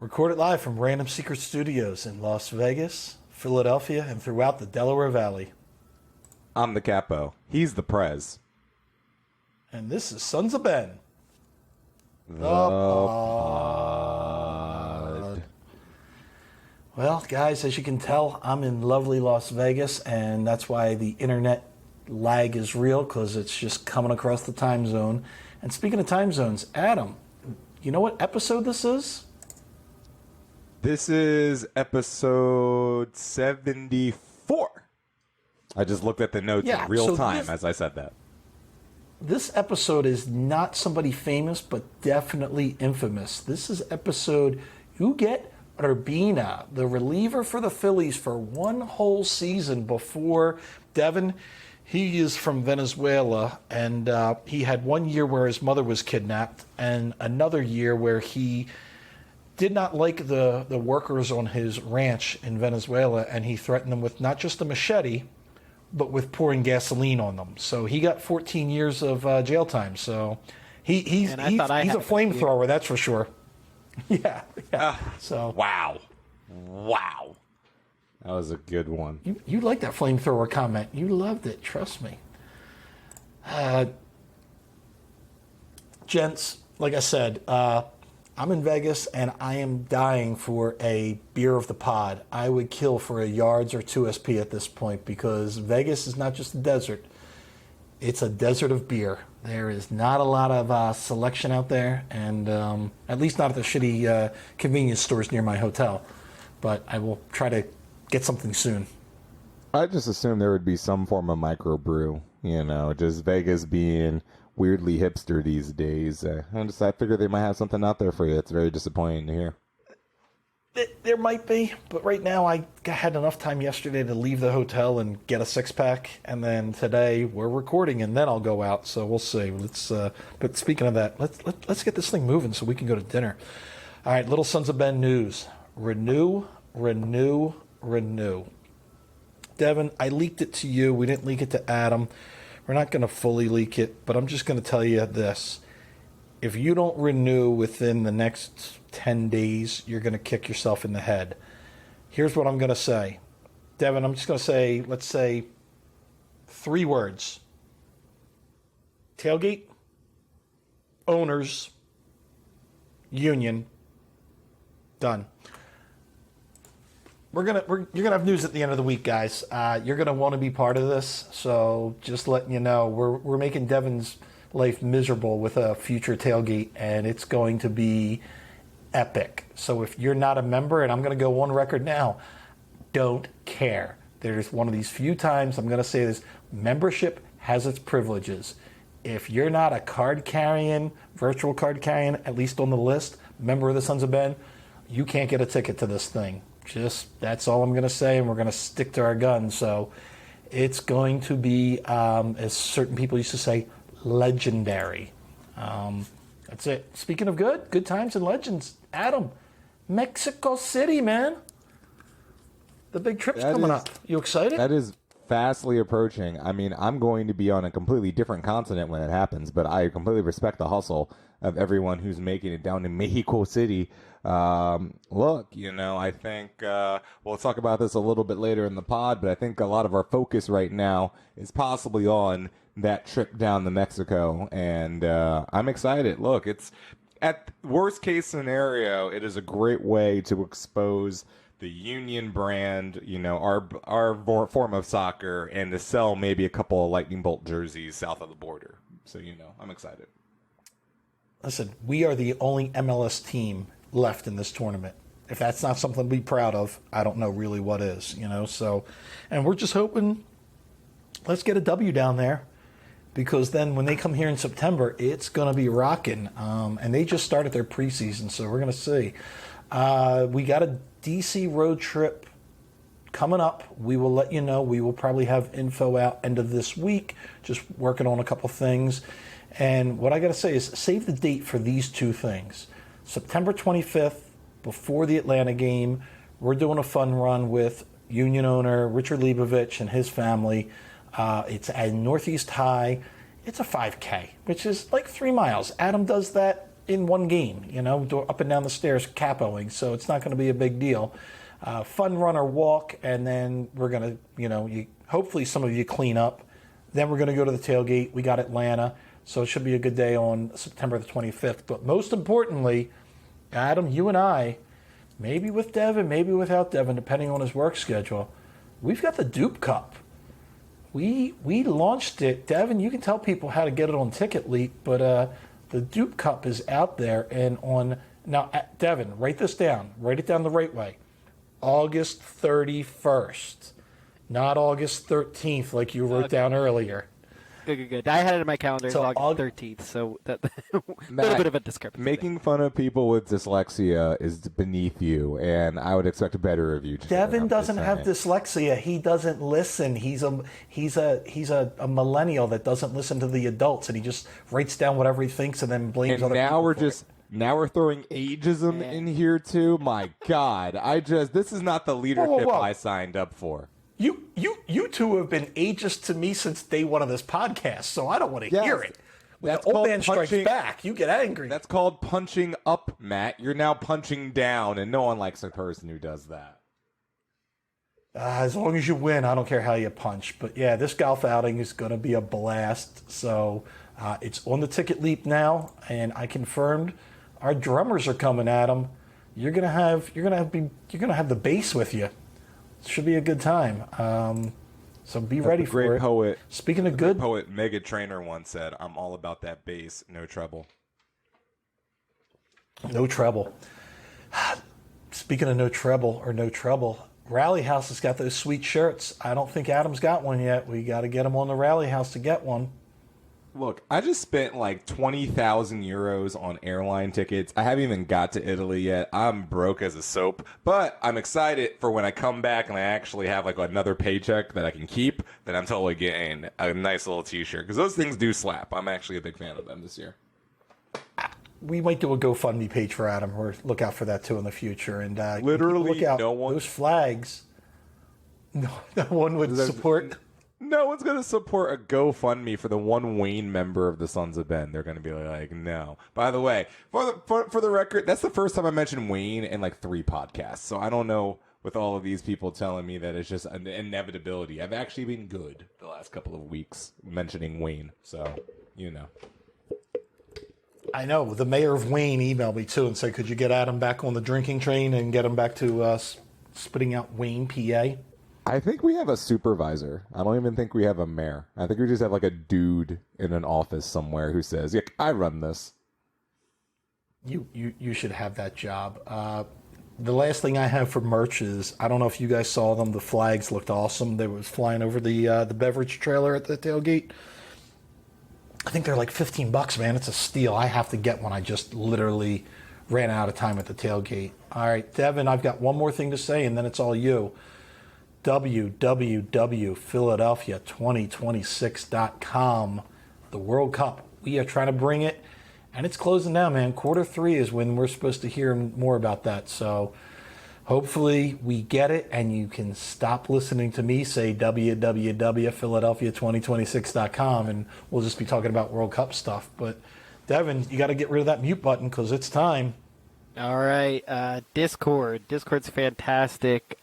Recorded live from Random Secret Studios in Las Vegas, Philadelphia, and throughout the Delaware Valley. I'm the capo. He's the prez. And this is Sons of Ben. The pod. Well, guys, as you can tell, I'm in lovely Las Vegas, and that's why the internet lag is real, because it's just coming across the time zone. And speaking of time zones, Adam, you know what episode this is? This is episode 74. I just looked at the notes in real time as I said that. This episode is not somebody famous, but definitely infamous. This is episode You Get Urbina, the reliever for the Phillies for one whole season before Devin. He is from Venezuela, and he had 1 year where his mother was kidnapped, and another year where he did not like the workers on his ranch in Venezuela, and he threatened them with not just a machete, but with pouring gasoline on them. So he got 14 years of jail time. So he's a flamethrower, that's for sure. Yeah. So wow. That was a good one. You liked that flamethrower comment. You loved it. Trust me. Gents, like I said, I'm in Vegas, and I am dying for a beer of the pod. I would kill for a Yards or 2SP at this point, because Vegas is not just a desert. It's a desert of beer. There is not a lot of selection out there, and at least not at the shitty convenience stores near my hotel. But I will try to get something soon. I just assumed there would be some form of microbrew, just Vegas being weirdly hipster these days. I figured they might have something out there for you. It's very disappointing to hear. There might be, but right now I had enough time yesterday to leave the hotel and get a six-pack, and then today we're recording, and then I'll go out. So we'll see. But speaking of that, let's get this thing moving so we can go to dinner. All right, Little Sons of Ben news: renew. Devin, I leaked it to you. We didn't leak it to Adam. We're not going to fully leak it, but I'm just going to tell you this. If you don't renew within the next 10 days, you're going to kick yourself in the head. Here's what I'm going to say. Devin, I'm just going to say, let's say 3 words. Tailgate, owners, union, done. You're gonna have news at the end of the week, guys. You're gonna want to be part of this, so just letting you know, we're making Devin's life miserable with a future tailgate, and it's going to be epic. So if you're not a member, and I'm gonna go on record now, don't care. There's one of these few times I'm gonna say this: membership has its privileges. If you're not a virtual card carrying, at least on the list, member of the Sons of Ben, you can't get a ticket to this thing. That's all I'm going to say, and we're going to stick to our guns. So it's going to be, as certain people used to say, legendary. That's it. Speaking of good times and legends, Adam, Mexico City, man. The big trip's coming up. You excited? That is fastly approaching. I mean, I'm going to be on a completely different continent when it happens, but I completely respect the hustle of everyone who's making it down to Mexico City. Look, I think we'll talk about this a little bit later in the pod, but I think a lot of our focus right now is possibly on that trip down to Mexico, and I'm excited. Look, it's at worst case scenario, it is a great way to expose the Union brand, our form of soccer, and to sell maybe a couple of Lightning Bolt jerseys south of the border. So, I'm excited. Listen, we are the only MLS team left in this tournament. If that's not something to be proud of, I don't know really what is, So, and we're just hoping, let's get a W down there, because then when they come here in September, it's going to be rocking. And they just started their preseason, so we're going to see. We got a DC road trip coming up. We will let you know. We will probably have info out end of this week, just working on a couple things. And what I got to say is save the date for these 2 things. September 25th, before the Atlanta game, we're doing a fun run with Union owner Richard Leibovich and his family. It's at Northeast High. It's a 5K, which is like 3 miles. Adam does that in one game, up and down the stairs capoing, so it's not going to be a big deal. Fun run or walk, and then we're going to, hopefully some of you clean up. Then we're going to go to the tailgate. We got Atlanta, so it should be a good day on September the 25th. But most importantly, Adam, you and I, maybe with Devin, maybe without Devin, depending on his work schedule, we've got the Dupe Cup. We launched it. Devin, you can tell people how to get it on Ticket Leap, but the Dupe Cup is out there. And now, Devin, write this down. Write it down the right way. August 31st, not August 13th like you wrote down earlier. Good. I had it in my calendar as August 13th, so that a little bit of a discrepancy. Making fun of people with dyslexia is beneath you, and I would expect a better of you. Devin doesn't have dyslexia. He doesn't listen. He's a millennial that doesn't listen to the adults, and he just writes down whatever he thinks and then blames other people. Now we're throwing ageism in here too. My God, this is not the leadership I signed up for. You two have been ageist to me since day one of this podcast, so I don't want to hear it. When the old man strikes back, you get angry. That's called punching up, Matt. You're now punching down, and no one likes a person who does that. As long as you win, I don't care how you punch. But yeah, this golf outing is going to be a blast. So it's on the Ticket Leap now, and I confirmed our drummers are coming, Adam. You're gonna have the bass with you. Should be a good time. So be ready for it. Poet. Speaking of good poet, Mega Trainer once said, "I'm all about that bass, no treble." No treble. Speaking of no trouble, Rally House has got those sweet shirts. I don't think Adam's got one yet. We got to get him on the Rally House to get one. Look, I just spent like 20,000 euros on airline tickets. I haven't even got to Italy yet. I'm broke as a soap, but I'm excited for when I come back and I actually have like another paycheck that I can keep, then I'm totally getting a nice little t-shirt because those things do slap. I'm actually a big fan of them this year. We might do a GoFundMe page for Adam, or look out for that too in the future. And literally, look out. No one. Those flags. No one would support. No one's going to support a GoFundMe for the one Wayne member of the Sons of Ben. They're going to be like, no. By the way, for the record, that's the first time I mentioned Wayne in like 3 podcasts. So I don't know with all of these people telling me that it's just an inevitability. I've actually been good the last couple of weeks mentioning Wayne. So, I know. The mayor of Wayne emailed me too and said, could you get Adam back on the drinking train and get him back to spitting out Wayne, PA? I think we have a supervisor. I don't even think we have a mayor. I think we just have like a dude in an office somewhere who says, yeah, I run this. You should have that job. The last thing I have for merch is, I don't know if you guys saw them. The flags looked awesome. They was flying over the beverage trailer at the tailgate. I think they're like $15, man. It's a steal. I have to get one. I just literally ran out of time at the tailgate. All right, Devin, I've got one more thing to say, and then it's all you. www.philadelphia2026.com. The World Cup. We are trying to bring it, and it's closing down, man. Quarter 3 is when we're supposed to hear more about that. So hopefully we get it, and you can stop listening to me say www.philadelphia2026.com, and we'll just be talking about World Cup stuff. But Devin, you got to get rid of that mute button because it's time. All right, Discord. Discord's fantastic.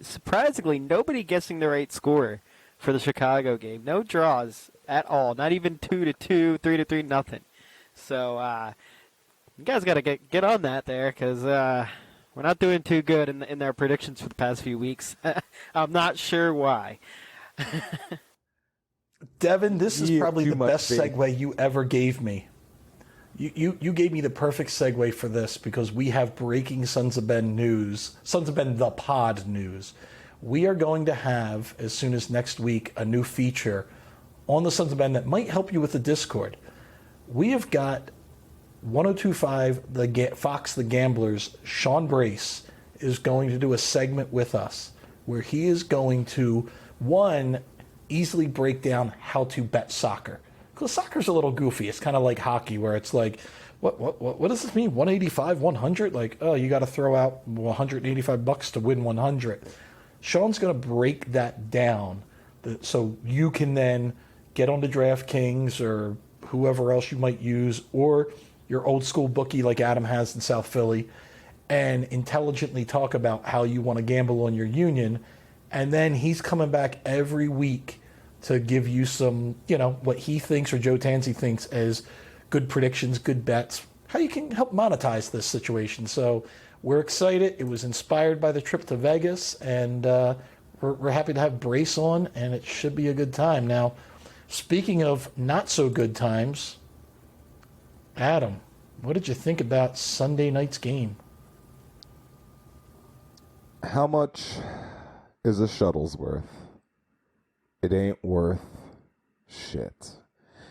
Surprisingly, nobody guessing the right score for the Chicago game. No draws at all. Not even 2-2, 3-3, nothing. So you guys got to get on that there because we're not doing too good in our predictions for the past few weeks. I'm not sure why. Devin, this is probably the best segue you ever gave me. You gave me the perfect segue for this because we have breaking Sons of Ben news, Sons of Ben the Pod news. We are going to have, as soon as next week, a new feature on the Sons of Ben that might help you with the Discord. We have got 102.5, Fox the Gamblers, Sean Brace is going to do a segment with us where he is going to, one, easily break down how to bet soccer. Because soccer's a little goofy. It's kind of like hockey where it's like, what does this mean? 185, 100? Like, oh, you got to throw out $185 to win 100. Sean's going to break that down so you can then get on to DraftKings or whoever else you might use, or your old school bookie like Adam has in South Philly and intelligently talk about how you want to gamble on your Union. And then he's coming back every week to give you some, what he thinks or Joe Tanzi thinks as good predictions, good bets, how you can help monetize this situation. So we're excited. It was inspired by the trip to Vegas, and we're happy to have Brace on, and it should be a good time. Now, speaking of not so good times, Adam, what did you think about Sunday night's game? How much is a shuttle's worth? It ain't worth shit.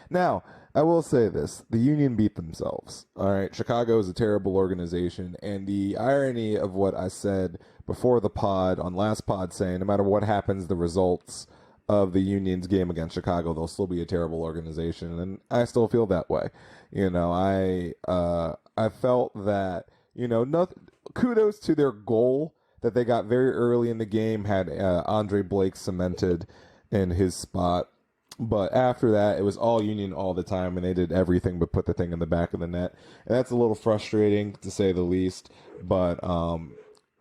Now, I will say this. The Union beat themselves. All right. Chicago is a terrible organization. And the irony of what I said before the pod, on last pod, saying no matter what happens, the results of the Union's game against Chicago, they'll still be a terrible organization. And I still feel that way. I felt that, kudos to their goal that they got very early in the game, had Andre Blake cemented in his spot. But after that, it was all Union all the time, and they did everything but put the thing in the back of the net. And that's a little frustrating, to say the least. But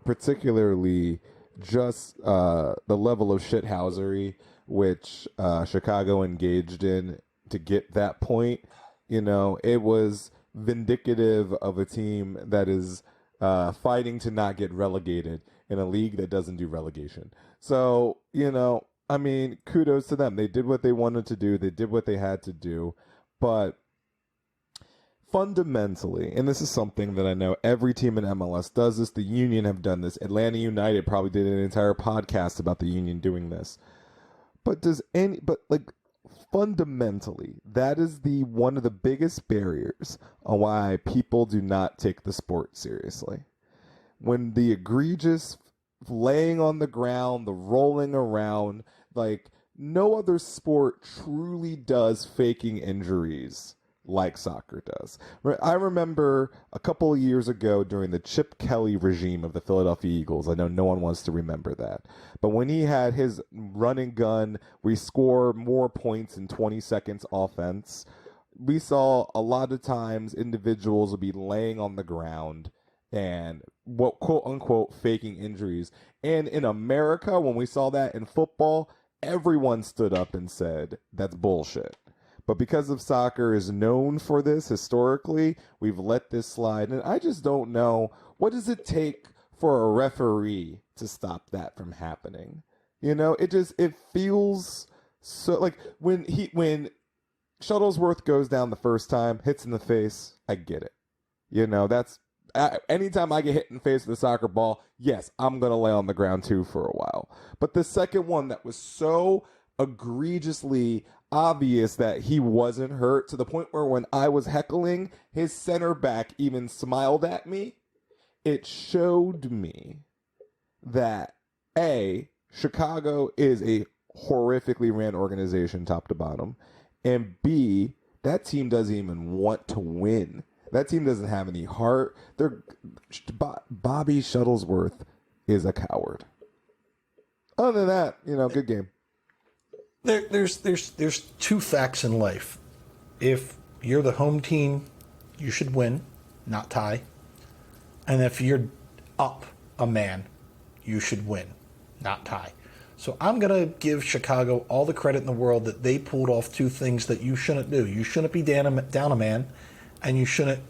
particularly just the level of shithousery which Chicago engaged in to get that point, it was vindicative of a team that is fighting to not get relegated in a league that doesn't do relegation. So, kudos to them. They did what they wanted to do. They did what they had to do. But fundamentally, and this is something that I know every team in MLS does this, the Union have done this. Atlanta United probably did an entire podcast about the Union doing this. Fundamentally, that is one of the biggest barriers on why people do not take the sport seriously. When the egregious laying on the ground, the rolling around, no other sport truly does faking injuries like soccer does. I remember a couple of years ago during the Chip Kelly regime of the Philadelphia Eagles. I know no one wants to remember that. But when he had his run and gun, we score more points in 20 seconds offense, we saw a lot of times individuals would be laying on the ground and quote unquote faking injuries. And in America, when we saw that in football, everyone stood up and said, that's bullshit. But because of soccer is known for this historically, we've let this slide. And I just don't know, what does it take for a referee to stop that from happening? It feels so like when Shuttlesworth goes down the first time, hits in the face, I get it. That's anytime I get hit in the face with a soccer ball, yes, I'm going to lay on the ground too for a while. But the second one that was so egregiously obvious that he wasn't hurt, to the point where when I was heckling, his center back even smiled at me, it showed me that A, Chicago is a horrifically ran organization top to bottom, and B, that team doesn't even want to win. That team doesn't have any heart. Bobby Shuttlesworth is a coward. Other than that, good game. There's two facts in life. If you're the home team, you should win, not tie. And if you're up a man, you should win, not tie. So I'm going to give Chicago all the credit in the world that they pulled off two things that you shouldn't do. You shouldn't be down a man, and you shouldn't,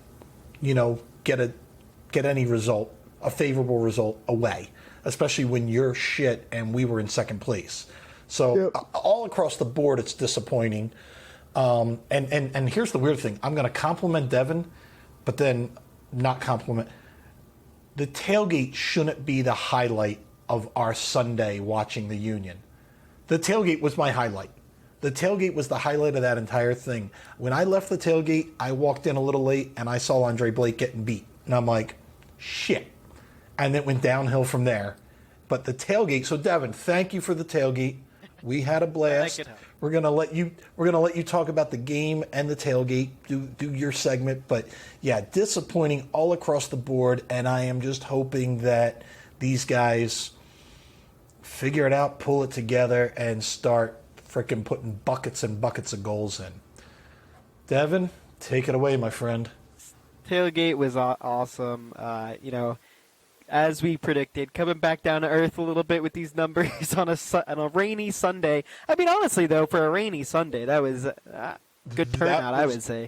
get any result, a favorable result away, especially when you're shit and we were in second place. So all across the board, it's disappointing. And here's the weird thing. I'm going to compliment Devin, but then not compliment. The tailgate shouldn't be the highlight of our Sunday watching the Union. The tailgate was my highlight. The tailgate was the highlight of that entire thing. When I left the tailgate, I walked in a little late and I saw Andre Blake getting beat. And I'm like, shit. And it went downhill from there. But the tailgate, so Devin, thank you for the tailgate. We had a blast. We're gonna let you talk about the game and the tailgate. Do your segment, but yeah, disappointing all across the board. And I am just hoping that these guys figure it out, pull it together, and start freaking putting buckets and buckets of goals in. Devin, take it away, my friend. Tailgate was awesome. As we predicted, coming back down to earth a little bit with these numbers on a rainy Sunday. I mean, honestly, though, for a rainy Sunday, that was good turnout, I would say.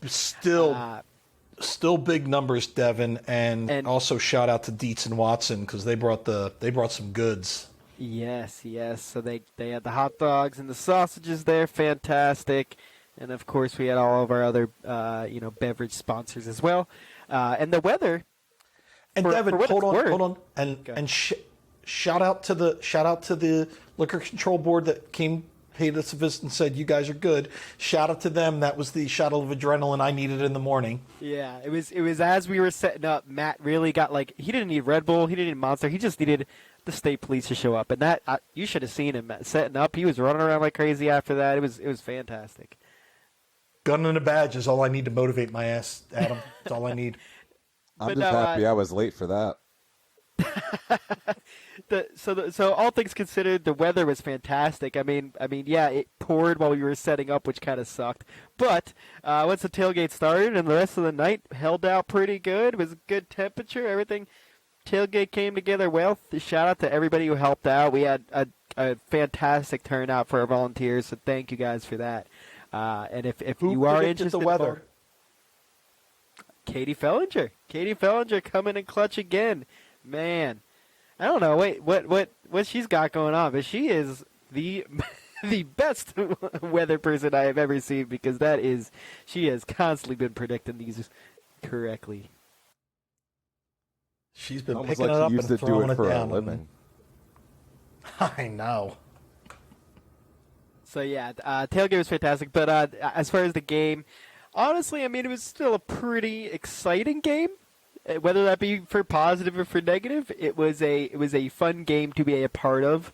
Still big numbers, Devin, and also shout out to Dietz and Watson because they brought some goods. Yes. So they had the hot dogs and the sausages there, fantastic, and of course we had all of our other beverage sponsors as well, and the weather. And Devin, hold on, and shout out to the liquor control board that paid us a visit and said you guys are good. Shout out to them. That was the shot of adrenaline I needed in the morning. Yeah, it was as we were setting up. Matt really got he didn't need Red Bull, he didn't need Monster, he just needed the state police to show up, and that you should have seen him setting up. He was running around like crazy after that. It was fantastic. Gun and a badge is all I need to motivate my ass, Adam. That's all I need. I'm just happy I was late for that. So all things considered, the weather was fantastic. I mean, yeah, it poured while we were setting up, which kind of sucked. But once the tailgate started and the rest of the night held out pretty good, it was good temperature, everything. Tailgate came together well. Shout out to everybody who helped out. We had a fantastic turnout for our volunteers, so thank you guys for that. And if you are interested in the weather. Katie Fellinger coming in clutch again. Man, I don't know. Wait, what she's got going on? But she is the the best weather person I have ever seen because she has constantly been predicting these correctly. She's been almost picking like it up she used and to do throwing it for it a down. living. I know. So yeah, tailgate was fantastic. But as far as the game. Honestly, I mean, it was still a pretty exciting game. Whether that be for positive or for negative, it was a fun game to be a part of,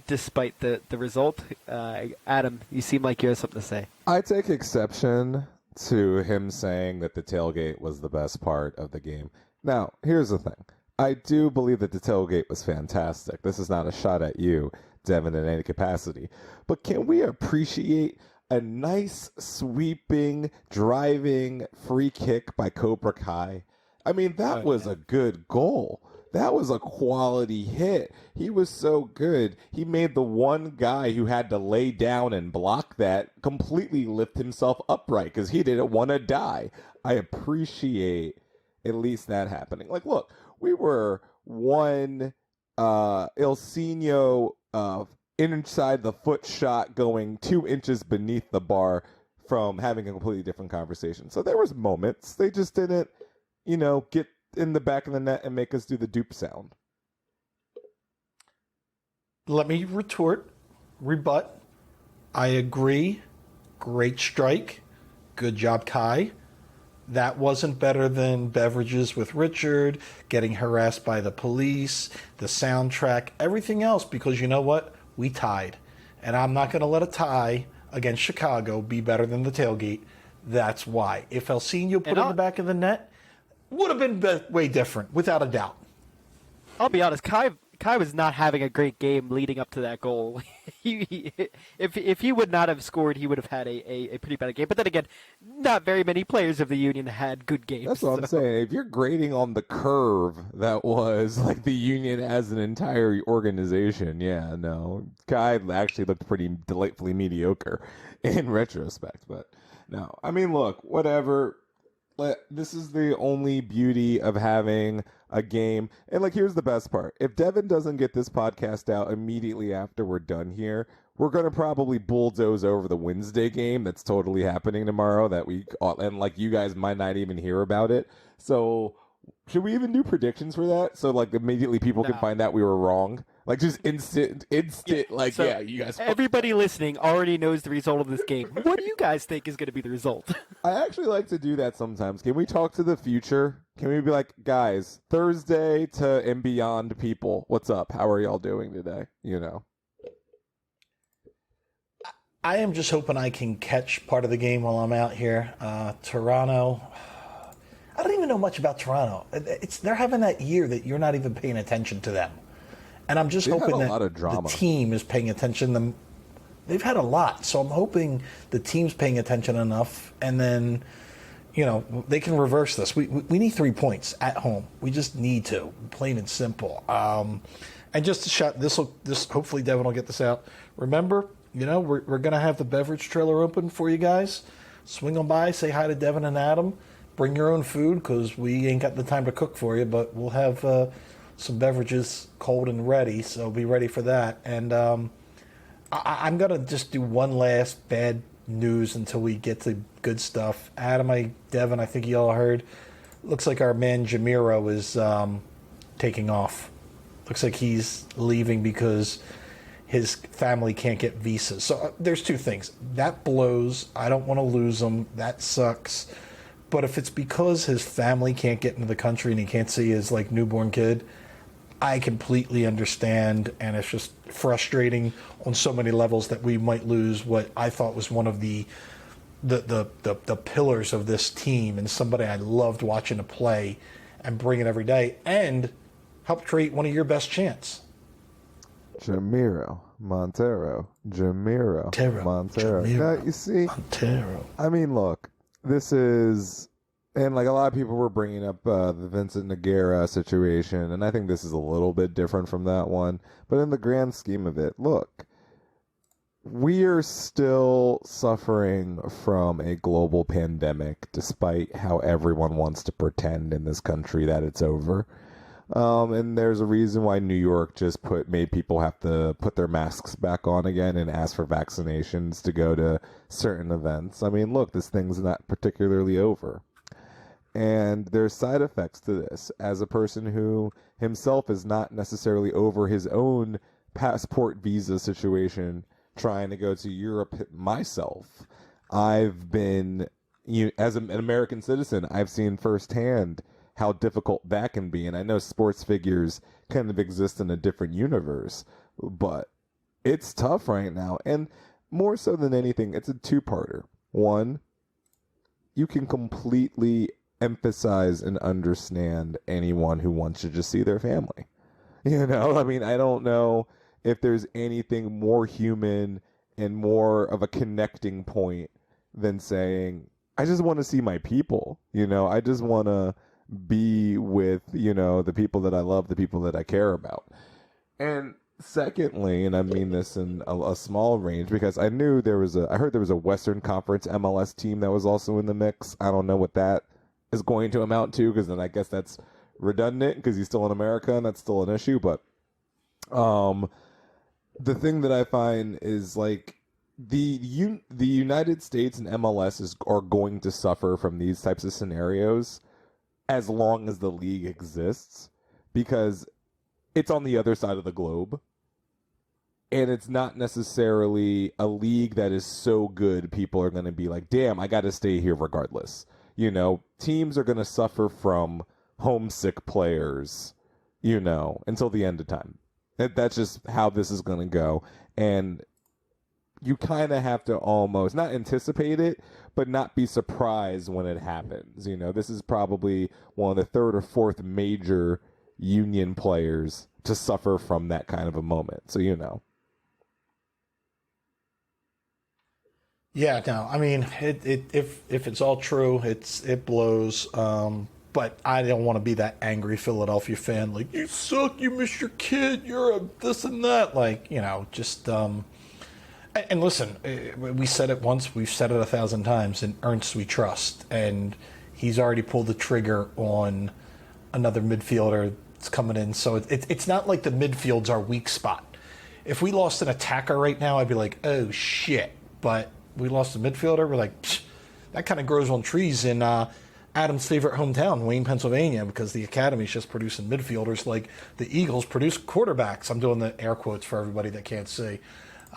despite the result. Adam, you seem like you have something to say. I take exception to him saying that the tailgate was the best part of the game. Now, here's the thing. I do believe that the tailgate was fantastic. This is not a shot at you, Devin, in any capacity. But can we appreciate a nice, sweeping, driving free kick by Cobra Kai? I mean, that was a good goal. That was a quality hit. He was so good. He made the one guy who had to lay down and block that completely lift himself upright because he didn't want to die. I appreciate at least that happening. Like, look, we were one Ilsinho inside the foot shot going 2 inches beneath the bar from having a completely different conversation. So there was moments. They just didn't, get in the back of the net and make us do the dupe sound. Let me rebut. I agree. Great strike. Good job, Kai. That wasn't better than beverages with Richard, getting harassed by the police, the soundtrack, everything else, because you know what? We tied. And I'm not going to let a tie against Chicago be better than the tailgate. That's why. If Elsinho put it in the back of the net, would have been way different, without a doubt. I'll be honest, Kai was not having a great game leading up to that goal. If he would not have scored, he would have had a pretty bad game. But then again, not very many players of the Union had good games. That's what I'm saying. If you're grading on the curve that was like the Union as an entire organization, yeah, no. Kai actually looked pretty delightfully mediocre in retrospect. But no, I mean, look, whatever. This is the only beauty of having a game. And here's the best part. If Devin doesn't get this podcast out immediately after we're done here, we're going to probably bulldoze over the Wednesday game that's totally happening tomorrow and you guys might not even hear about it. So should we even do predictions for that? So immediately people can find out we were wrong. Just instant, so you guys. Everybody listening already knows the result of this game. What do you guys think is going to be the result? I actually like to do that sometimes. Can we talk to the future? Can we be like, guys, Thursday to and beyond people, what's up? How are y'all doing today? I am just hoping I can catch part of the game while I'm out here. Toronto. I don't even know much about Toronto. They're having that year that you're not even paying attention to them. And I'm just hoping that the team is paying attention. They've had a lot, so I'm hoping the team's paying attention enough. And then, they can reverse this. We need 3 points at home. We just need to, plain and simple. And just to shout, this hopefully Devin will get this out. Remember, we're going to have the beverage trailer open for you guys. Swing on by, say hi to Devin and Adam. Bring your own food because we ain't got the time to cook for you, but we'll have some beverages cold and ready, so be ready for that. And I'm going to just do one last bad news until we get to good stuff. Devin, I think you all heard. Looks like our man Jamiro is taking off. Looks like he's leaving because his family can't get visas. So there's two things. That blows. I don't want to lose him. That sucks. But if it's because his family can't get into the country and he can't see his newborn kid, I completely understand, and it's just frustrating on so many levels that we might lose what I thought was one of the pillars of this team and somebody I loved watching to play and bring it every day and help create one of your best chants. Jamiro Montero. Montero. Now, you see, Montero. I mean, look, this is, and a lot of people were bringing up the Vincent Nogueira situation, and I think this is a little bit different from that one. But in the grand scheme of it, look, we are still suffering from a global pandemic, despite how everyone wants to pretend in this country that it's over. And there's a reason why New York just made people have to put their masks back on again and ask for vaccinations to go to certain events. I mean, look, this thing's not particularly over. And there's side effects to this. As a person who himself is not necessarily over his own passport visa situation, trying to go to Europe myself, I've been, as an American citizen, I've seen firsthand how difficult that can be. And I know sports figures kind of exist in a different universe, but it's tough right now. And more so than anything, it's a two-parter. One, you can completely emphasize and understand anyone who wants to just see their family. I mean, I don't know if there's anything more human and more of a connecting point than saying, I just want to see my people. I just want to be with, the people that I love, the people that I care about. And secondly, and I mean this in a small range, because I heard there was a Western Conference MLS team that was also in the mix. I don't know what that is going to amount to, because then I guess that's redundant because he's still in America and that's still an issue. But the thing that I find is the United States and MLS are going to suffer from these types of scenarios as long as the league exists, because it's on the other side of the globe. And it's not necessarily a league that is so good people are going to be like, damn, I got to stay here regardless. Teams are going to suffer from homesick players, until the end of time. That's just how this is going to go. And you kind of have to almost not anticipate it, but not be surprised when it happens. This is probably one of the third or fourth major union players to suffer from that kind of a moment. So, Yeah, no, I mean, if it's all true, it blows. But I don't want to be that angry Philadelphia fan, like, you suck, you miss your kid, you're a this and that. And listen, we said it once, we've said it 1,000 times, in Ernst we trust. And he's already pulled the trigger on another midfielder that's coming in. So it's not like the midfield's our weak spot. If we lost an attacker right now, I'd be like, oh, shit. But we lost a midfielder, we're like, psh, that kind of grows on trees in Adam's favorite hometown, Wayne, Pennsylvania, because the academy's just producing midfielders like the Eagles produce quarterbacks. I'm doing the air quotes for everybody that can't see.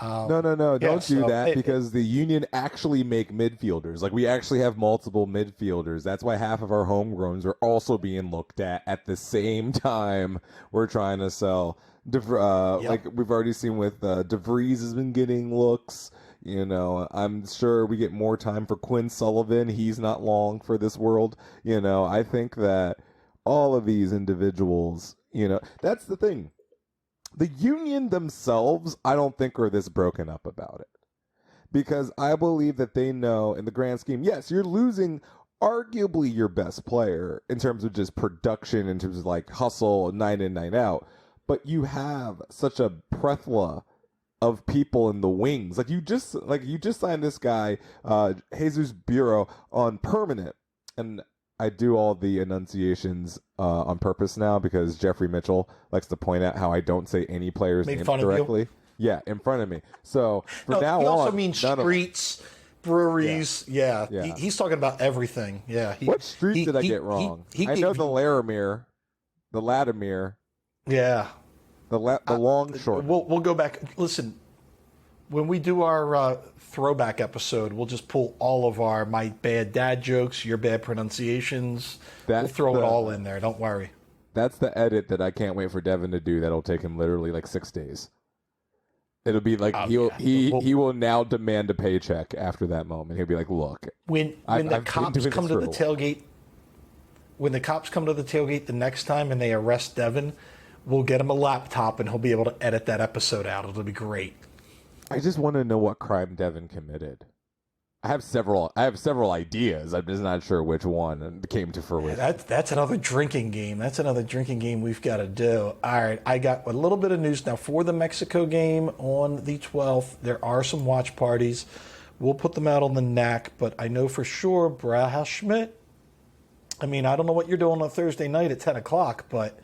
No, don't do that, because the Union actually make midfielders. We actually have multiple midfielders. That's why half of our homegrowns are also being looked at the same time we're trying to sell. Like we've already seen with DeVries has been getting looks. I'm sure we get more time for Quinn Sullivan. He's not long for this world. I think that all of these individuals, that's the thing. The Union themselves, I don't think are this broken up about it, because I believe that they know in the grand scheme, yes, you're losing arguably your best player in terms of just production, in terms of like hustle, night in, night out. But you have such a plethora of people in the wings. You just signed this guy, Jesus Bureau, on permanent. And I do all the enunciations on purpose now because Jeffrey Mitchell likes to point out how I don't say any players' names directly. Yeah, in front of me. So from now on, he also means streets, breweries. Yeah. He's talking about everything. Yeah. What street did I get wrong? I know the Laramie, the Latimer. Yeah. The long short. We'll go back. Listen, when we do our throwback episode, we'll just pull all of my bad dad jokes, your bad pronunciations. We'll throw it all in there. Don't worry. That's the edit that I can't wait for Devin to do. That'll take him literally like 6 days. It'll be like he will now demand a paycheck after that moment. He'll be like, "Look, when the cops come to the tailgate, the next time and they arrest Devin, we'll get him a laptop and he'll be able to edit that episode out. It'll be great." I just want to know what crime Devin committed. I have several ideas. I'm just not sure which one came to fruition. That's another drinking game. That's another drinking game we've got to do. All right, I got a little bit of news now for the Mexico game on the 12th. There are some watch parties. We'll put them out on the NAC, but I know for sure Brauhaus Schmidt. I mean, I don't know what you're doing on Thursday night at 10 o'clock, but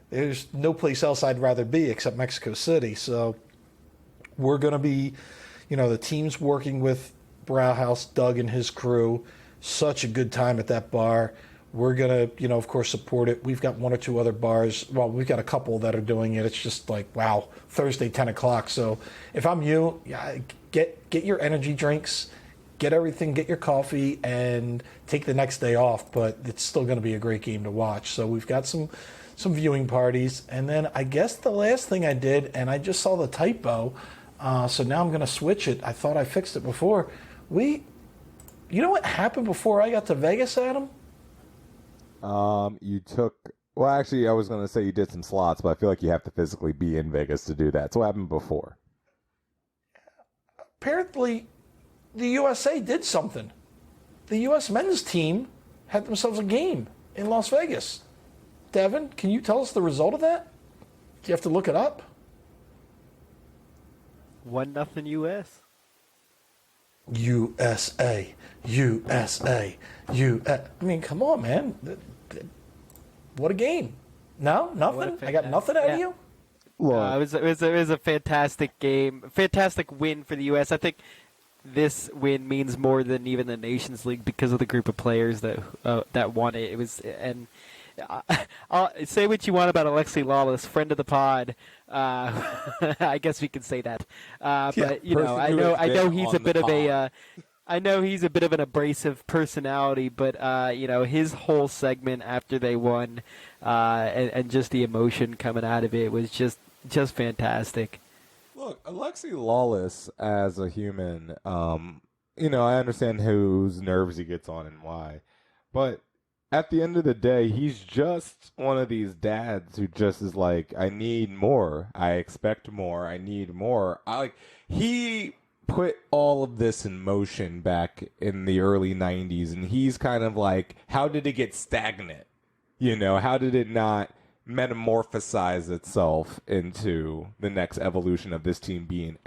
there's no place else I'd rather be except Mexico City. So we're going to be, the team's working with Brauhaus, Doug and his crew. Such a good time at that bar. We're going to, of course, support it. We've got one or two other bars. Well, we've got a couple that are doing it. It's just like, wow, Thursday, 10 o'clock. So if I'm you, get your energy drinks, get everything, get your coffee, and take the next day off. But it's still going to be a great game to watch. So we've got some viewing parties. And then I guess the last thing I did, and I just saw the typo, so now I'm going to switch it. I thought I fixed it before. You know what happened before I got to Vegas, Adam? Actually, I was going to say you did some slots, but I feel like you have to physically be in Vegas to do that. So what happened before? Apparently, the USA did something. The U.S. men's team had themselves a game in Las Vegas. Devin, can you tell us the result of that? Do you have to look it up? 1-0 U.S. USA. I mean, come on, man. What a game. No? Nothing? I got nothing out of you? It was a fantastic game. Fantastic win for the U.S. I think this win means more than even the Nations League because of the group of players that won it. It was, and say what you want about Alexi Lawless, friend of the pod. I guess we can say that. But I know he's a bit of I know he's a bit of an abrasive personality, but his whole segment after they won, and just the emotion coming out of it was just fantastic. Look, Alexi Lawless as a human, I understand whose nerves he gets on and why, but at the end of the day, he's just one of these dads who just is like, I need more. I expect more. I need more. He put all of this in motion back in the early 90s, and he's kind of like, how did it get stagnant? How did it not metamorphosize itself into the next evolution of this team being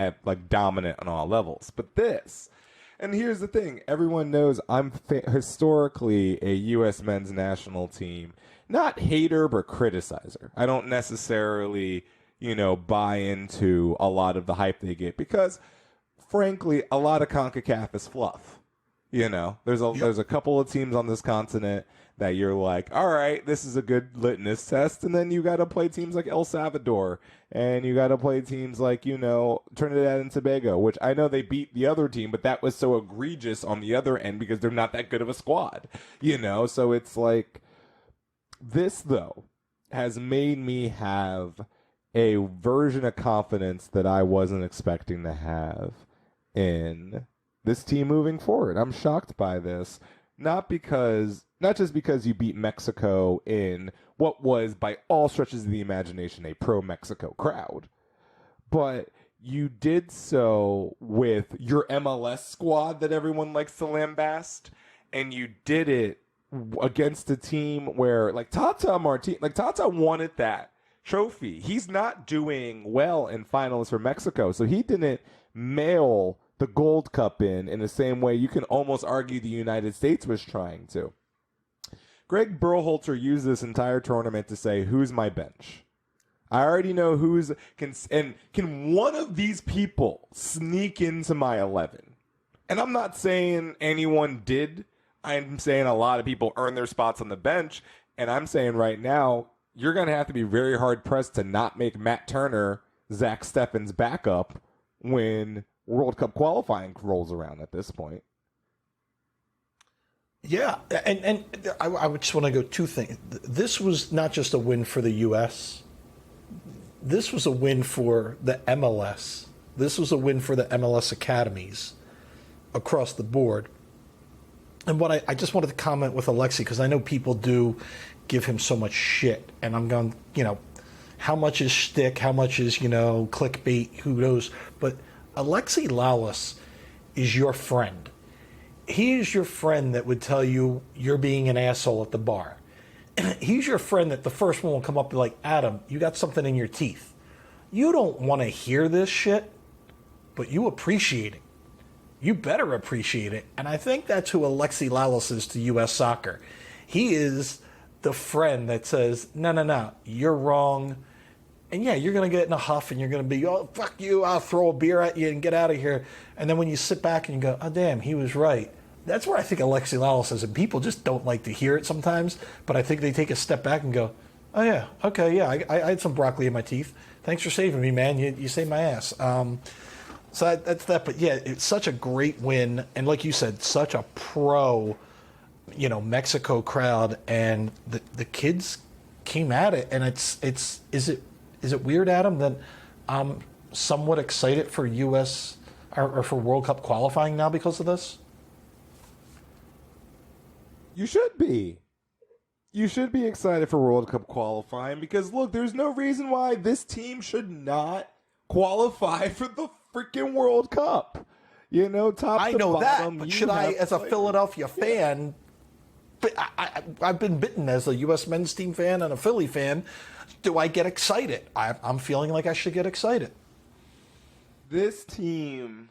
dominant on all levels? But and here's the thing. Everyone knows I'm historically a U.S. men's national team, not hater, but criticizer. I don't necessarily, buy into a lot of the hype they get because, frankly, a lot of CONCACAF is fluff. There's a couple of teams on this continent that you're like, all right, this is a good litmus test. And then you got to play teams like El Salvador and you got to play teams like, Trinidad and Tobago, which I know they beat the other team, but that was so egregious on the other end because they're not that good of a squad, So it's like this, though, has made me have a version of confidence that I wasn't expecting to have in this team moving forward. I'm shocked by this. Not just because you beat Mexico in what was, by all stretches of the imagination, a pro-Mexico crowd, but you did so with your MLS squad that everyone likes to lambast, and you did it against a team where Tata wanted that trophy. He's not doing well in finals for Mexico, so he didn't mail the Gold Cup in the same way you can almost argue the United States was trying to. Greg Berhalter used this entire tournament to say, who's my bench? I already know can one of these people sneak into my 11? And I'm not saying anyone did. I'm saying a lot of people earn their spots on the bench. And I'm saying right now, you're going to have to be very hard-pressed to not make Matt Turner Zach Steffen's backup when World Cup qualifying rolls around at this point. Yeah, and I would just want to go two things. This was not just a win for the U.S. This was a win for the MLS. This was a win for the MLS academies across the board. And what I just wanted to comment with Alexi, because I know people do give him so much shit, and I'm going, how much is shtick, how much is, clickbait, who knows. But Alexi Lalas is your friend. He is your friend that would tell you you're being an asshole at the bar. He's your friend that the first one will come up and be like, Adam, you got something in your teeth. You don't want to hear this shit, but you appreciate it. You better appreciate it. And I think that's who Alexi Lalas is to U.S. soccer. He is the friend that says, no, you're wrong. And yeah, you're going to get in a huff and you're going to be, oh, fuck you, I'll throw a beer at you and get out of here. And then when you sit back and you go, oh, damn, he was right. That's where I think Alexi Lalas is. And people just don't like to hear it sometimes. But I think they take a step back and go, oh, yeah, okay, yeah, I had some broccoli in my teeth. Thanks for saving me, man. You saved my ass. So that's that. But yeah, it's such a great win. And like you said, such a pro, Mexico crowd. And the kids came at it. And is it weird, Adam, that I'm somewhat excited for U.S. or for World Cup qualifying now because of this? You should be. You should be excited for World Cup qualifying because, look, there's no reason why this team should not qualify for the freaking World Cup. Top I to know bottom, that, but should I, as a Philadelphia fan, but I've been bitten as a U.S. men's team fan and a Philly fan, do I get excited? I'm feeling like I should get excited. This team,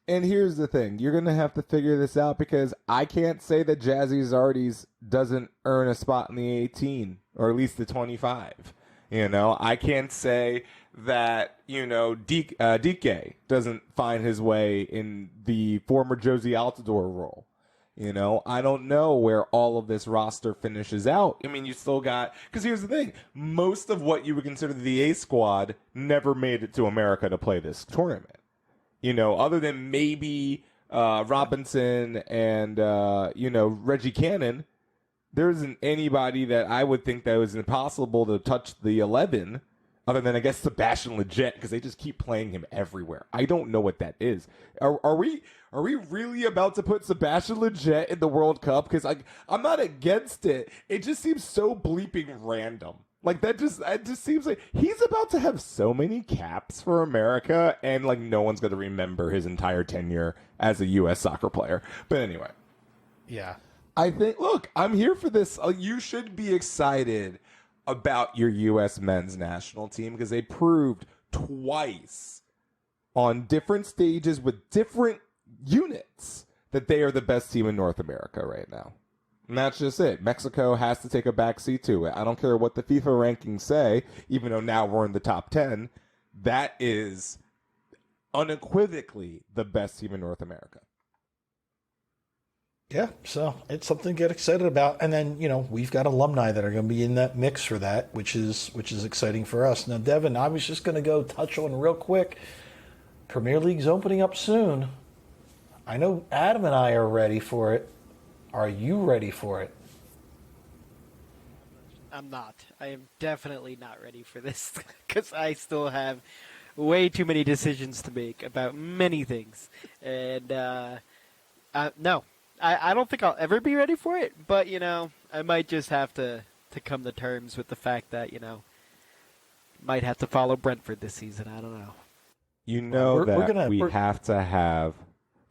and here's the thing, you're going to have to figure this out because I can't say that Jazzy Zardes doesn't earn a spot in the 18 or at least the 25. I can't say that, DK doesn't find his way in the former Josie Altidore role. I don't know where all of this roster finishes out. I mean, you still got, because here's the thing, most of what you would consider the A squad never made it to America to play this tournament. Other than maybe Robinson and, Reggie Cannon, there isn't anybody that I would think that was impossible to touch the 11, other than, I guess, Sebastian Lletget, because they just keep playing him everywhere. I don't know what that is. Are we really about to put Sebastian Lletget in the World Cup? Because I'm not against it. It just seems so bleeping random. It just seems like he's about to have so many caps for America, and no one's going to remember his entire tenure as a U.S. soccer player. But anyway. Yeah. I think, look, I'm here for this. You should be excited about your U.S. men's national team because they proved twice on different stages with different units that they are the best team in North America right now. And that's just it. Mexico has to take a backseat to it. I don't care what the FIFA rankings say, even though now we're in the top 10. That is unequivocally the best team in North America. Yeah, so it's something to get excited about. And then, we've got alumni that are going to be in that mix for that, which is exciting for us. Now, Devin, I was just going to go touch on real quick. Premier League's opening up soon. I know Adam and I are ready for it. Are you ready for it? I'm not. I am definitely not ready for this because I still have way too many decisions to make about many things. And, no. I don't think I'll ever be ready for it, but, I might just have to come to terms with the fact that, might have to follow Brentford this season. I don't know.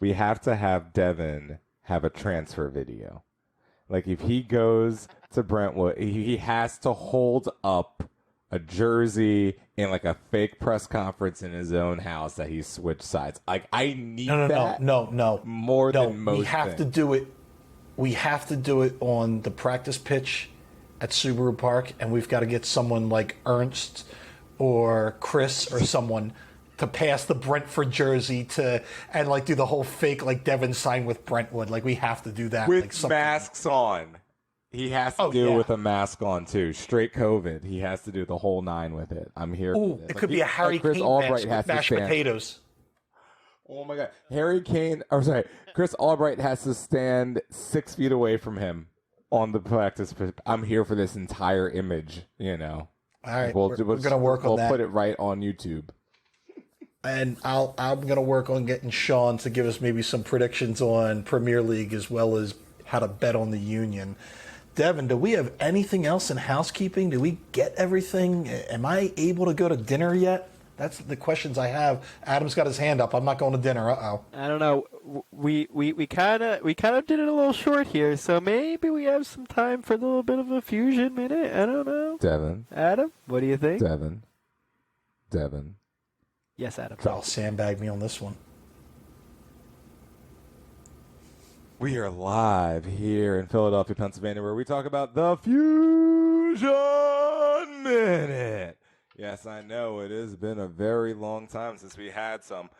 We have to have Devin have a transfer video. Like, if he goes to Brentwood, he has to hold up a jersey in like a fake press conference in his own house that he switched sides. Like, I need that more than most. We have to do it. We have to do it on the practice pitch at Subaru Park, and we've got to get someone like Ernst or Chris or someone to pass the Brentford jersey and like do the whole fake like Devin sign with Brentwood. Like, we have to do that with like, masks on. He has to do it with a mask on too. Straight COVID. He has to do the whole 9 with it. I'm here. Ooh, it could be a Harry Kane mask with mashed potatoes. Oh my God, Chris Albright has to stand 6 feet away from him on the practice. I'm here for this entire image. You know. All right, we're gonna work on that. We'll put it right on YouTube. And I'm going to work on getting Sean to give us maybe some predictions on Premier League as well as how to bet on the Union. Devin, do we have anything else in housekeeping? Do we get everything? Am I able to go to dinner yet? That's the questions I have. Adam's got his hand up. I'm not going to dinner. Uh-oh. I don't know. We kind of did it a little short here, so maybe we have some time for a little bit of a fusion minute. I don't know. Devin. Adam, what do you think? Devin. Yes, Adam. I'll sandbag me on this one. We are live here in Philadelphia, Pennsylvania, where we talk about the Fusion Minute. Yes, I know it has been a very long time since we had some.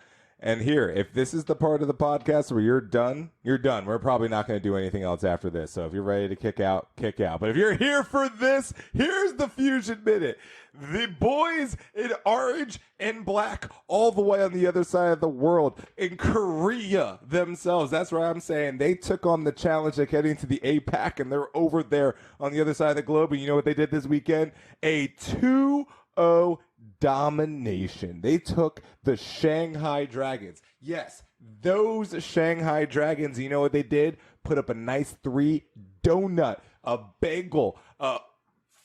And here, if this is the part of the podcast where you're done, you're done. We're probably not going to do anything else after this. So if you're ready to kick out, kick out. But if you're here for this, here's the Fusion Minute. The boys in orange and black all the way on the other side of the world in Korea themselves. That's what I'm saying. They took on the challenge of getting to the APAC, and they're over there on the other side of the globe. And you know what they did this weekend? A 2-0 domination. They took the Shanghai Dragons. Yes, those Shanghai Dragons, you know what they did? Put up a nice 3 donut, a bagel, a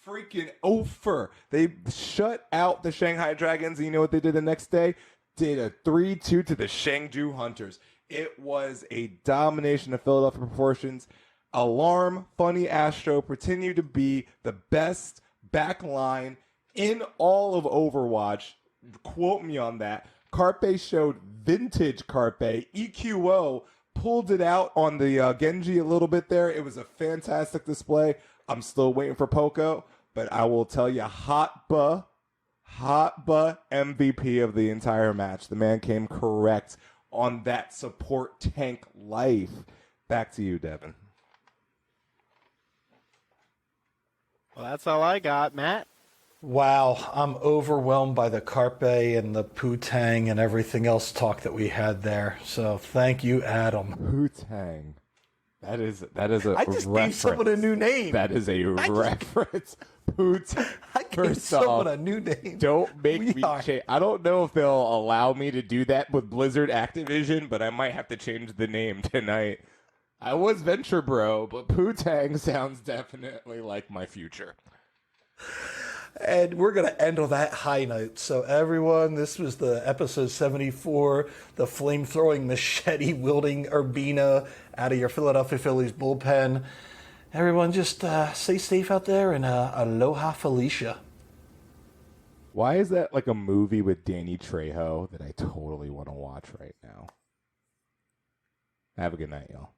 freaking offer. They shut out the Shanghai Dragons. And you know what they did the next day? Did a 3-2 to the Chengdu Hunters. It was a domination of Philadelphia proportions. Alarm, Funny Astro continue to be the best back line in all of Overwatch. Quote me on that. Carpe showed vintage Carpe. EQO pulled it out on the Genji a little bit there. It was a fantastic display. I'm still waiting for Poco, but I will tell you, Hotba MVP of the entire match. The man came correct on that support tank life. Back to you, Devin. Well, that's all I got, Matt. Wow, I'm overwhelmed by the Carpe and the Poo-Tang and everything else talk that we had there. So thank you, Adam. Poo-Tang. That is a I just reference. gave someone a new name. That is a reference. Poo-Tang. I gave someone a new name. Don't make me change. I don't know if they'll allow me to do that with Blizzard Activision, but I might have to change the name tonight. I was Venture Bro, but Poo-Tang sounds definitely like my future. And we're going to end on that high note. So everyone, this was the episode 74, the flame-throwing, machete-wielding Urbina out of your Philadelphia Phillies bullpen. Everyone, just stay safe out there, and aloha Felicia. Why is that like a movie with Danny Trejo that I totally want to watch right now? Have a good night, y'all.